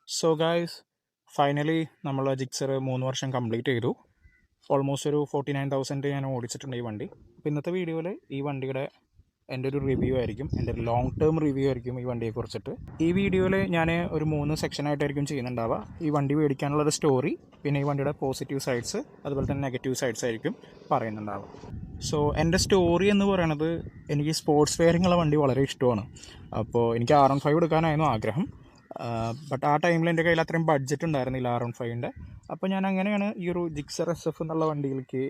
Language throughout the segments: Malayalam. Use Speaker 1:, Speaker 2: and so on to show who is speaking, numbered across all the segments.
Speaker 1: സോ ഗായ്സ്, ഫൈനലി നമ്മൾ ജിക്സർ 3 വർഷം കംപ്ലീറ്റ് ചെയ്തു. ഓൾമോസ്റ്റ് ഒരു 49,000 ഞാൻ ഓടിച്ചിട്ടുണ്ട് ഈ വണ്ടി. അപ്പോൾ ഇന്നത്തെ വീഡിയോയിൽ ഈ വണ്ടിയുടെ എൻ്റെ ഒരു റിവ്യൂ ആയിരിക്കും, എൻ്റെ ഒരു ലോങ് ടേം റിവ്യൂ ആയിരിക്കും ഈ വണ്ടിയെക്കുറിച്ചിട്ട്. ഈ വീഡിയോയിൽ ഞാൻ ഒരു 3 സെക്ഷനായിട്ടായിരിക്കും ചെയ്യുന്നുണ്ടാവുക. ഈ വണ്ടി മേടിക്കാനുള്ളൊരു സ്റ്റോറി, പിന്നെ ഈ വണ്ടിയുടെ പോസിറ്റീവ് സൈഡ്സ്, അതുപോലെ തന്നെ നെഗറ്റീവ് സൈഡ്സ് ആയിരിക്കും പറയുന്നുണ്ടാവുക. സോ എൻ്റെ സ്റ്റോറി എന്ന് പറയുന്നത്, എനിക്ക് സ്പോർട്സ് വെയറിങ്ങുള്ള വണ്ടി വളരെ ഇഷ്ടമാണ്. അപ്പോൾ എനിക്ക് R15 എടുക്കാനായിരുന്നു ആഗ്രഹം. ബട്ട് ആ ടൈമിൽ എൻ്റെ കയ്യിൽ അത്രയും ബഡ്ജറ്റ് ഉണ്ടായിരുന്നില്ല R15. അപ്പോൾ ഞാൻ അങ്ങനെയാണ് ഈ ഒരു ജിക്സർ SF എന്നുള്ള വണ്ടിയിലേക്ക്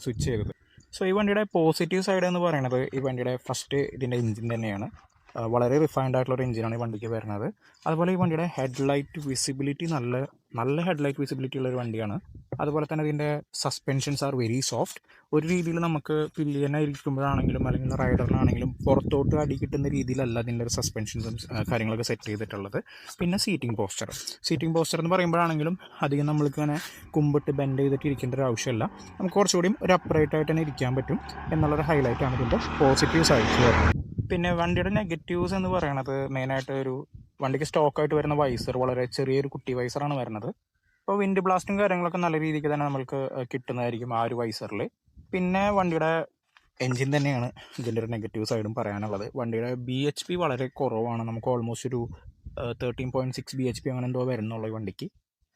Speaker 1: സ്വിച്ച് ചെയ്തത്. സോ ഈ വണ്ടിയുടെ പോസിറ്റീവ് സൈഡ് എന്ന് പറയുന്നത്, ഈ വണ്ടിയുടെ ഫസ്റ്റ് ഇതിൻ്റെ എഞ്ചിൻ തന്നെയാണ്. വളരെ റിഫൈൻഡ് ആയിട്ടുള്ളൊരു എഞ്ചിനാണ് ഈ വണ്ടിക്ക് വരുന്നത്. അതുപോലെ ഈ വണ്ടിയുടെ ഹെഡ്ലൈറ്റ് വിസിബിലിറ്റി നല്ല ഹെഡ്ലൈറ്റ് വിസിബിലിറ്റി ഉള്ളൊരു വണ്ടിയാണ്. അതുപോലെ തന്നെ ഇതിൻ്റെ സസ്പെൻഷൻസ് ആർ വെരി സോഫ്റ്റ്. ഒരു രീതിയിൽ നമുക്ക് പില്ലിയനായിരിക്കുമ്പോഴാണെങ്കിലും അല്ലെങ്കിൽ റൈഡറിനാണെങ്കിലും പുറത്തോട്ട് അടി കിട്ടുന്ന രീതിയിലല്ല ഇതിൻ്റെ ഒരു സസ്പെൻഷൻസും കാര്യങ്ങളൊക്കെ സെറ്റ് ചെയ്തിട്ടുള്ളത്. പിന്നെ സീറ്റിംഗ് പോസ്റ്റർ എന്ന് പറയുമ്പോഴാണെങ്കിലും അധികം നമ്മൾക്ക് ഇങ്ങനെ കുമ്പിട്ട് ബെൻഡ് ചെയ്തിട്ട് ഇരിക്കേണ്ട ഒരു ആവശ്യമില്ല. നമുക്ക് കുറച്ചുകൂടിയും ഒരു അപ്രൈറ്റ് ആയിട്ട് തന്നെ ഇരിക്കാൻ പറ്റും എന്നുള്ളൊരു ഹൈലൈറ്റാണ് ഇതിൻ്റെ പോസിറ്റീവ് സൈഡ് വരുന്നത്. പിന്നെ വണ്ടിയുടെ നെഗറ്റീവ്സ് എന്ന് പറയുന്നത്, മെയിനായിട്ട് ഒരു വണ്ടിക്ക് സ്റ്റോക്കായിട്ട് വരുന്ന വൈസർ വളരെ ചെറിയൊരു കുട്ടി വൈസറാണ് വരുന്നത്. അപ്പോൾ വിൻഡ് ബ്ലാസ്റ്റും കാര്യങ്ങളൊക്കെ നല്ല രീതിക്ക് തന്നെ നമുക്ക് കിട്ടുന്നതായിരിക്കും ആ ഒരു വൈസറിൽ. പിന്നെ വണ്ടിയുടെ എൻജിൻ തന്നെയാണ് ഇതിൻ്റെ ഒരു നെഗറ്റീവ് സൈഡും പറയാനുള്ളത്. വണ്ടിയുടെ BHP വളരെ കുറവാണ്. നമുക്ക് ഓൾമോസ്റ്റ് ഒരു 13.6 BHP അങ്ങനെ എന്തോ വരുന്നുള്ളൂ ഈ വണ്ടിക്ക്.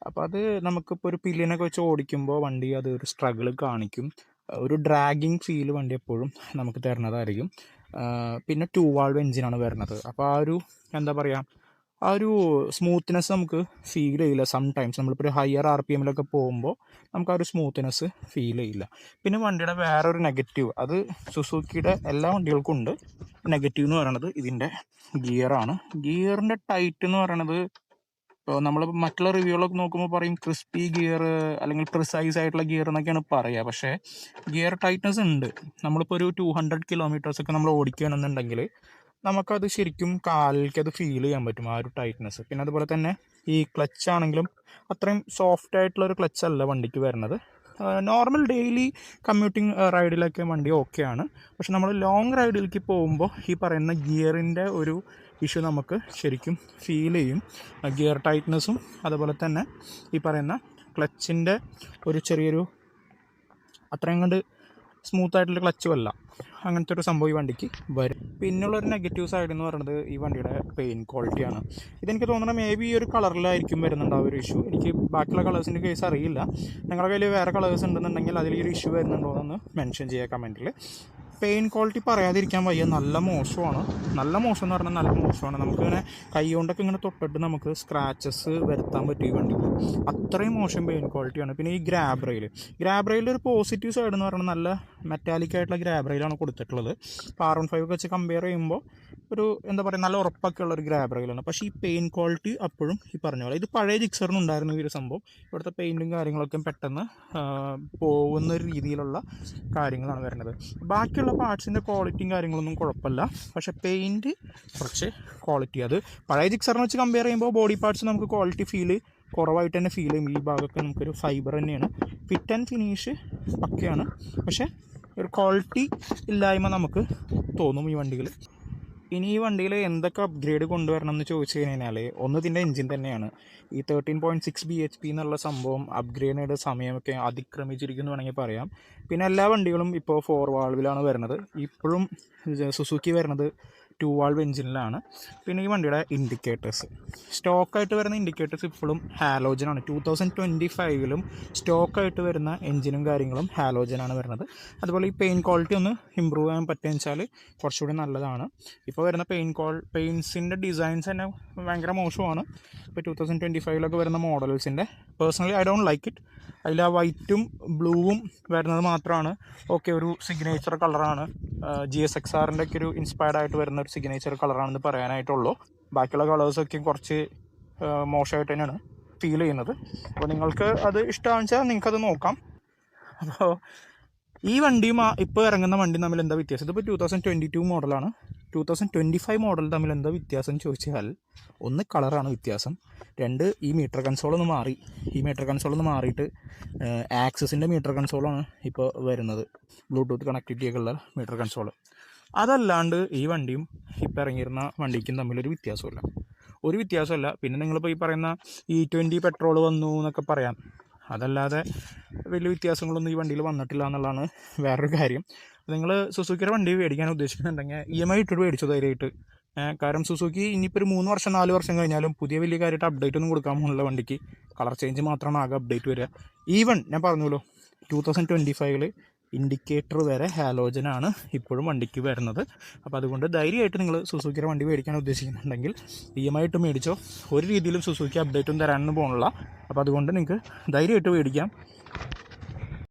Speaker 1: അപ്പോൾ അത് നമുക്കിപ്പോൾ ഒരു പില്ലിനൊക്കെ വെച്ച് ഓടിക്കുമ്പോൾ വണ്ടി അത് ഒരു സ്ട്രഗിൾ കാണിക്കും. ഒരു ഡ്രാഗിങ് ഫീൽ വണ്ടി എപ്പോഴും നമുക്ക് തരുന്നതായിരിക്കും. പിന്നെ 2 വാൾവ് എഞ്ചിനാണ് വരുന്നത്. അപ്പോൾ ആ ഒരു എന്താ പറയുക, ആ ഒരു സ്മൂത്ത്നെസ് നമുക്ക് ഫീൽ ചെയ്യില്ല. സംടൈംസ് നമ്മളിപ്പോൾ ഒരു ഹയർ RPM പോകുമ്പോൾ നമുക്ക് ആ ഒരു സ്മൂത്ത്നെസ് ഫീൽ ചെയ്യില്ല. പിന്നെ വണ്ടിയുടെ വേറൊരു നെഗറ്റീവ്, അത് സുസുക്കിയുടെ എല്ലാ വണ്ടികൾക്കും ഉണ്ട്. നെഗറ്റീവ് എന്ന് പറയുന്നത് ഇതിൻ്റെ ഗിയറാണ്. ഗിയറിൻ്റെ ടൈറ്റ് എന്ന് പറയുന്നത്, ഇപ്പോൾ നമ്മൾ മറ്റുള്ള റിവ്യൂകളൊക്കെ നോക്കുമ്പോൾ പറയും ക്രിസ്പി ഗിയർ അല്ലെങ്കിൽ പ്രിസൈസ് ആയിട്ടുള്ള ഗിയർ എന്നൊക്കെയാണ് പറയുക. പക്ഷേ ഗിയർ ടൈറ്റ്നസ് ഉണ്ട്. നമ്മളിപ്പോൾ ഒരു 200 കിലോമീറ്റേഴ്സൊക്കെ നമ്മൾ ഓടിക്കുകയാണെന്നുണ്ടെങ്കിൽ നമുക്കത് ശരിക്കും കാലിലേക്ക് അത് ഫീൽ ചെയ്യാൻ പറ്റും, ആ ഒരു ടൈറ്റ്നസ്. പിന്നെ അതുപോലെ തന്നെ ഈ ക്ലച്ച് ആണെങ്കിലും അത്രയും സോഫ്റ്റ് ആയിട്ടുള്ളൊരു ക്ലച്ച് അല്ല വണ്ടിക്ക് വരുന്നത്. നോർമൽ ഡെയിലി കമ്മ്യൂട്ടിങ് റൈഡിലൊക്കെ വണ്ടി ഓക്കെയാണ്. പക്ഷെ നമ്മൾ ലോങ് റൈഡിലേക്ക് പോകുമ്പോൾ ഈ പറയുന്ന ഗിയറിൻ്റെ ഒരു ഇഷ്യൂ നമുക്ക് ശരിക്കും ഫീൽ ചെയ്യും. ഗിയർ ടൈറ്റ്നസ്സും അതുപോലെ തന്നെ ഈ പറയുന്ന ക്ലച്ചിൻ്റെ ഒരു ചെറിയൊരു അത്രയും കണ്ട് സ്മൂത്തായിട്ടുള്ള ക്ലച്ചും അല്ല. അങ്ങനത്തെ ഒരു സംഭവം ഈ വണ്ടിക്ക് വരും. പിന്നുള്ളൊരു നെഗറ്റീവ് സൈഡ് എന്ന് പറയുന്നത് ഈ വണ്ടിയുടെ പെയിൻറ്റ് ക്വാളിറ്റിയാണ്. ഇതെനിക്ക് തോന്നുന്നത് മേ ബി ഈ ഒരു കളറിലായിരിക്കും വരുന്നുണ്ട് ആ ഒരു ഇഷ്യൂ. എനിക്ക് ബാക്കിയുള്ള കളേഴ്സിൻ്റെ കേസ് അറിയില്ല. നിങ്ങളുടെ കയ്യിൽ വേറെ കളേഴ്സ് ഉണ്ടെന്നുണ്ടെങ്കിൽ അതിൽ ഈ ഒരു ഇഷ്യൂ വരുന്നുണ്ടോ എന്ന് മെൻഷൻ ചെയ്യുക കമൻറ്റിൽ. പെയിൻറ്റ് ക്വാളിറ്റി പറയാതിരിക്കാൻ വയ്യ, നല്ല മോശമാണ്. നല്ല മോശം എന്ന് പറഞ്ഞാൽ നല്ല മോശമാണ്. നമുക്കിങ്ങനെ കൈ കൊണ്ടൊക്കെ ഇങ്ങനെ തൊട്ടിട്ട് നമുക്ക് സ്ക്രാച്ചസ് വരുത്താൻ പറ്റും ഈ വണ്ടിക്ക്. അത്രയും മോശം പെയിൻറ്റ് ക്വാളിറ്റിയാണ്. പിന്നെ ഈ ഗ്രാബ് റെയിലിൻ്റെ ഒരു പോസിറ്റീവ് സൈഡ് എന്ന് പറയുന്നത്, നല്ല മെറ്റാലിക് ആയിട്ടുള്ള ഗ്രാബ് റെയിലാണ് കൊടുത്തിട്ടുള്ളത്. ഇപ്പോൾ R15 വെച്ച് കമ്പയർ ചെയ്യുമ്പോൾ ഒരു എന്താ പറയുക, നല്ല ഉറപ്പൊക്കെ ഉള്ളൊരു ഗ്രാബ് റെയിലാണ്. പക്ഷേ ഈ പെയിൻറ്റ് ക്വാളിറ്റി അപ്പോഴും ഈ പറഞ്ഞ പോലെ, ഇത് പഴയ ജിക്സറിന് ഉണ്ടായിരുന്ന ഈ ഒരു സംഭവം. ഇവിടുത്തെ പെയിൻറ്റും കാര്യങ്ങളൊക്കെ പെട്ടെന്ന് പോകുന്ന ഒരു രീതിയിലുള്ള കാര്യങ്ങളാണ് വരുന്നത്. ബാക്കിയുള്ള പാർട്സിൻ്റെ ക്വാളിറ്റിയും കാര്യങ്ങളൊന്നും കുഴപ്പമില്ല. പക്ഷേ പെയിൻറ്റ് കുറച്ച് ക്വാളിറ്റി, അത് പഴയ ജിക്സറിനെ വെച്ച് കമ്പയർ ചെയ്യുമ്പോൾ ബോഡി പാർട്സ് നമുക്ക് ക്വാളിറ്റി ഫീല് കുറവായിട്ട് തന്നെ ഫീൽ ചെയ്യും. ഈ ഭാഗമൊക്കെ നമുക്കൊരു ഫൈബർ തന്നെയാണ്. ഫിറ്റ് ആൻഡ് ഫിനിഷ് പക്കയാണ്, പക്ഷേ ഒരു ക്വാളിറ്റി ഇല്ലായ്മ നമുക്ക് തോന്നും ഈ വണ്ടികൾ. ഇനി ഈ വണ്ടിയിൽ എന്തൊക്കെ അപ്ഗ്രേഡ് കൊണ്ടുവരണം എന്ന് ചോദിച്ചു കഴിഞ്ഞാൽ, ഒന്ന് ഇതിൻ്റെ എഞ്ചിൻ തന്നെയാണ്. ഈ 13.6 BHP എന്നുള്ള സംഭവം അപ്ഗ്രേഡിൻ്റെ സമയമൊക്കെ അതിക്രമിച്ചിരിക്കുന്നു വേണമെങ്കിൽ പറയാം. പിന്നെ എല്ലാ വണ്ടികളും ഇപ്പോൾ 4 വാൾവിലാണ് വരുന്നത്. ഇപ്പോഴും സുസുക്കി വരുന്നത് 2 വാൾവ് എഞ്ചിനിലാണ്. പിന്നെ ഈ വണ്ടിയുടെ ഇൻഡിക്കേറ്റേഴ്സ്, സ്റ്റോക്കായിട്ട് വരുന്ന ഇൻഡിക്കേറ്റേഴ്സ് ഇപ്പോഴും ഹാലോജനാണ്. 2025 സ്റ്റോക്കായിട്ട് വരുന്ന എഞ്ചിനും കാര്യങ്ങളും ഹാലോജനാണ് വരുന്നത്. അതുപോലെ ഈ പെയിൻറ്റ് ക്വാളിറ്റി ഒന്ന് ഇമ്പ്രൂവ് ചെയ്യാൻ പറ്റുകയെന്ന് വെച്ചാൽ കുറച്ചുകൂടി നല്ലതാണ്. ഇപ്പോൾ വരുന്ന പെയിൻസിൻ്റെ ഡിസൈൻസ് തന്നെ ഭയങ്കര മോശമാണ്. ഇപ്പോൾ 2025 വരുന്ന മോഡൽസിൻ്റെ personally I don't like it. അതിൽ ആ വൈറ്റും ബ്ലൂവും വരുന്നത് മാത്രമാണ് ഓക്കെ, ഒരു സിഗ്നേച്ചർ കളറാണ്. GSXR-ൻ്റെ ഒക്കെ ഒരു ഇൻസ്പയർഡ് ആയിട്ട് വരുന്ന ഒരു സിഗ്നേച്ചർ കളറാണെന്ന് പറയാനായിട്ടുള്ളൂ. ബാക്കിയുള്ള കളേഴ്സൊക്കെ കുറച്ച് മോശമായിട്ട് തന്നെയാണ് ഫീൽ ചെയ്യുന്നത്. അപ്പോൾ നിങ്ങൾക്ക് അത് ഇഷ്ടമാണെന്ന് വെച്ചാൽ നിങ്ങൾക്കത് നോക്കാം. അപ്പോൾ ഈ വണ്ടിയും ഇപ്പോൾ ഇറങ്ങുന്ന വണ്ടിയും തമ്മിൽ എന്താ വ്യത്യാസം? ഇതിപ്പോൾ 2022 മോഡലാണ്, 2025 മോഡൽ തമ്മിൽ എന്താ വ്യത്യാസം എന്ന് ചോദിച്ചാൽ, ഒന്ന് കളറാണ് വ്യത്യാസം, രണ്ട് ഈ മീറ്റർ കൺസോളൊന്ന് മാറി. ഈ മീറ്റർ കൺസോളൊന്ന് മാറിയിട്ട് ആക്സസിൻ്റെ മീറ്റർ കൺസോളാണ് ഇപ്പോൾ വരുന്നത്, ബ്ലൂടൂത്ത് കണക്ടിവിറ്റിയൊക്കെ ഉള്ള മീറ്റർ കൺസോൾ. അതല്ലാണ്ട് ഈ വണ്ടിയും ഇപ്പോൾ ഇറങ്ങിയിരുന്ന വണ്ടിക്കും തമ്മിലൊരു വ്യത്യാസമില്ല. ഒരു വ്യത്യാസമല്ല. പിന്നെ നിങ്ങളിപ്പോൾ ഈ പറയുന്ന E20 പെട്രോൾ വന്നു എന്നൊക്കെ പറയാം, അതല്ലാതെ വലിയ വ്യത്യാസങ്ങളൊന്നും ഈ വണ്ടിയിൽ വന്നിട്ടില്ല എന്നുള്ളതാണ് വേറൊരു കാര്യം. നിങ്ങൾ സുസുക്കിയുടെ വണ്ടി മേടിക്കാൻ ഉദ്ദേശിക്കുന്നുണ്ടെങ്കിൽ EMI ഇട്ടിട്ട് മേടിച്ചു ധൈര്യമായിട്ട്. കാരണം സുസുക്കി ഇനിയിപ്പോൾ ഒരു 3 വർഷം 4 വർഷം കഴിഞ്ഞാലും പുതിയ വലിയ കാര്യമായിട്ട് അപ്ഡേറ്റ് ഒന്നും കൊടുക്കാൻ പോകുന്നില്ല വണ്ടിക്ക്. കളർ ചേഞ്ച് മാത്രമാണ് ആകെ അപ്ഡേറ്റ് വരിക. ഈവൻ ഞാൻ പറഞ്ഞല്ലോ 2025 ഇൻഡിക്കേറ്റർ വരെ ഹാലോജനാണ് ഇപ്പോഴും വണ്ടിക്ക് വരുന്നത്. അപ്പോൾ അതുകൊണ്ട് ധൈര്യമായിട്ട് നിങ്ങൾ സുസുക്കിയുടെ വണ്ടി മേടിക്കാൻ ഉദ്ദേശിക്കുന്നുണ്ടെങ്കിൽ EMI ഇട്ട് മേടിച്ചോ. ഒരു രീതിയിലും സുസുക്കി അപ്ഡേറ്റും തരാനൊന്നും പോകണില്ല. അപ്പോൾ അതുകൊണ്ട് നിങ്ങൾക്ക് ധൈര്യമായിട്ട് മേടിക്കാം.